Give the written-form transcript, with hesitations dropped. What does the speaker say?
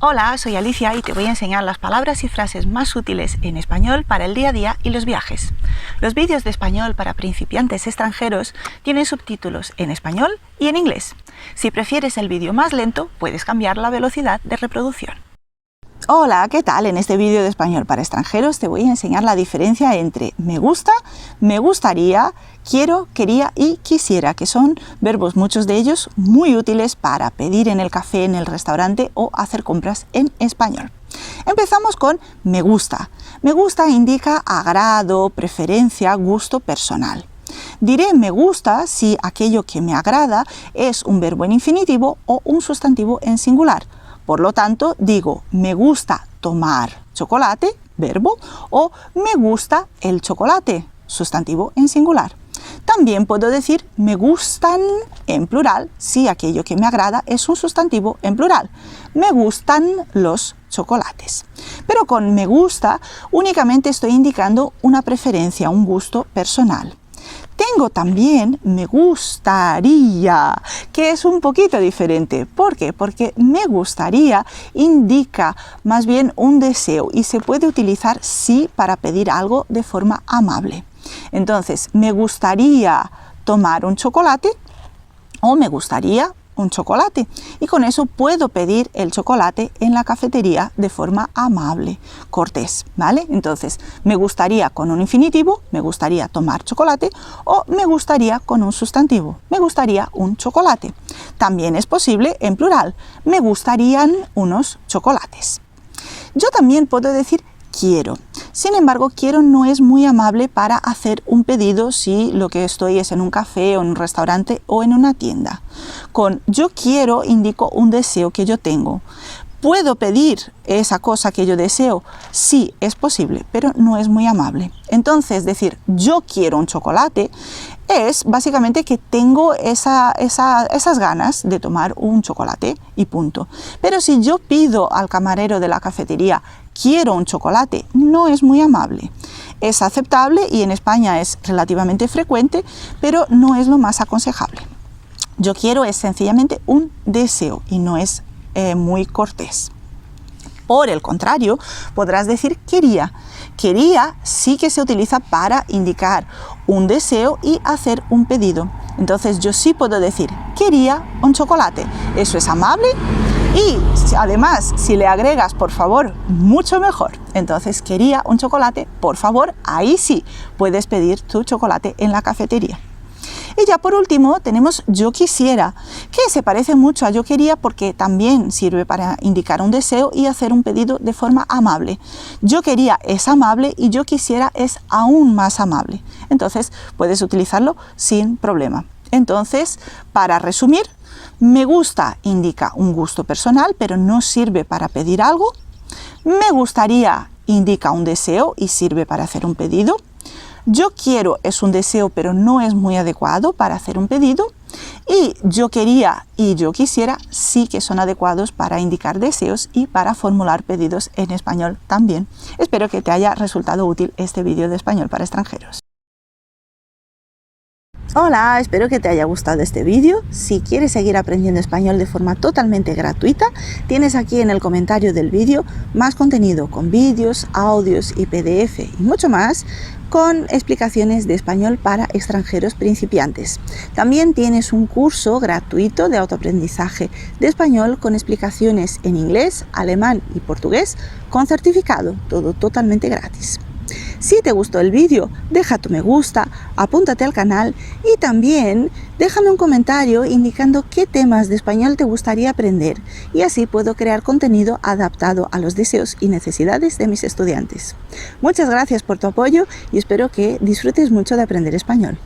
Hola, soy Alicia y te voy a enseñar las palabras y frases más útiles en español para el día a día y los viajes. Los vídeos de español para principiantes extranjeros tienen subtítulos en español y en inglés. Si prefieres el vídeo más lento, puedes cambiar la velocidad de reproducción. Hola, ¿qué tal? En este vídeo de español para extranjeros te voy a enseñar la diferencia entre me gusta, me gustaría, quiero, quería y quisiera, que son verbos, muchos de ellos muy útiles para pedir en el café, en el restaurante o hacer compras en español. Empezamos con me gusta. Me gusta indica agrado, preferencia, gusto personal. Diré me gusta si aquello que me agrada es un verbo en infinitivo o un sustantivo en singular. Por lo tanto, digo, me gusta tomar chocolate, verbo, o me gusta el chocolate, sustantivo en singular. También puedo decir me gustan en plural si aquello que me agrada es un sustantivo en plural. Me gustan los chocolates. Pero con me gusta únicamente estoy indicando una preferencia, un gusto personal. Tengo también me gustaría, que es un poquito diferente. ¿Por qué? Porque me gustaría indica más bien un deseo y se puede utilizar sí para pedir algo de forma amable. Entonces, me gustaría tomar un chocolate o me gustaría un chocolate. Y con eso puedo pedir el chocolate en la cafetería de forma amable, cortés, ¿vale? Entonces, me gustaría con un infinitivo, me gustaría tomar chocolate, o me gustaría con un sustantivo, me gustaría un chocolate. También es posible en plural, me gustarían unos chocolates. Yo también puedo decir quiero. Sin embargo, quiero no es muy amable para hacer un pedido si lo que estoy es en un café o en un restaurante o en una tienda. Con yo quiero indico un deseo que yo tengo. ¿Puedo pedir esa cosa que yo deseo? Sí, es posible, pero no es muy amable. Entonces, decir yo quiero un chocolate es básicamente que tengo esas ganas de tomar un chocolate y punto. Pero si yo pido al camarero de la cafetería quiero un chocolate, no es muy amable. Es aceptable y en España es relativamente frecuente, pero no es lo más aconsejable. Yo quiero es sencillamente un deseo y no es muy cortés. Por el contrario, podrás decir quería. Quería sí que se utiliza para indicar un deseo y hacer un pedido. Entonces yo sí puedo decir quería un chocolate. Eso es amable y además si le agregas por favor, mucho mejor. Entonces quería un chocolate, por favor, ahí sí puedes pedir tu chocolate en la cafetería. Y ya por último tenemos yo quisiera, que se parece mucho a yo quería porque también sirve para indicar un deseo y hacer un pedido de forma amable. Yo quería es amable y yo quisiera es aún más amable. Entonces puedes utilizarlo sin problema. Entonces, para resumir, me gusta indica un gusto personal, pero no sirve para pedir algo. Me gustaría indica un deseo y sirve para hacer un pedido. Yo quiero es un deseo, pero no es muy adecuado para hacer un pedido. Y yo quería y yo quisiera sí que son adecuados para indicar deseos y para formular pedidos en español también. Espero que te haya resultado útil este vídeo de español para extranjeros. Hola, espero que te haya gustado este vídeo. Si quieres seguir aprendiendo español de forma totalmente gratuita, tienes aquí en el comentario del vídeo más contenido con vídeos, audios y PDF y mucho más con explicaciones de español para extranjeros principiantes. También tienes un curso gratuito de autoaprendizaje de español con explicaciones en inglés, alemán y portugués con certificado, todo totalmente gratis. Si te gustó el vídeo, deja tu me gusta, apúntate al canal y también déjame un comentario indicando qué temas de español te gustaría aprender y así puedo crear contenido adaptado a los deseos y necesidades de mis estudiantes. Muchas gracias por tu apoyo y espero que disfrutes mucho de aprender español.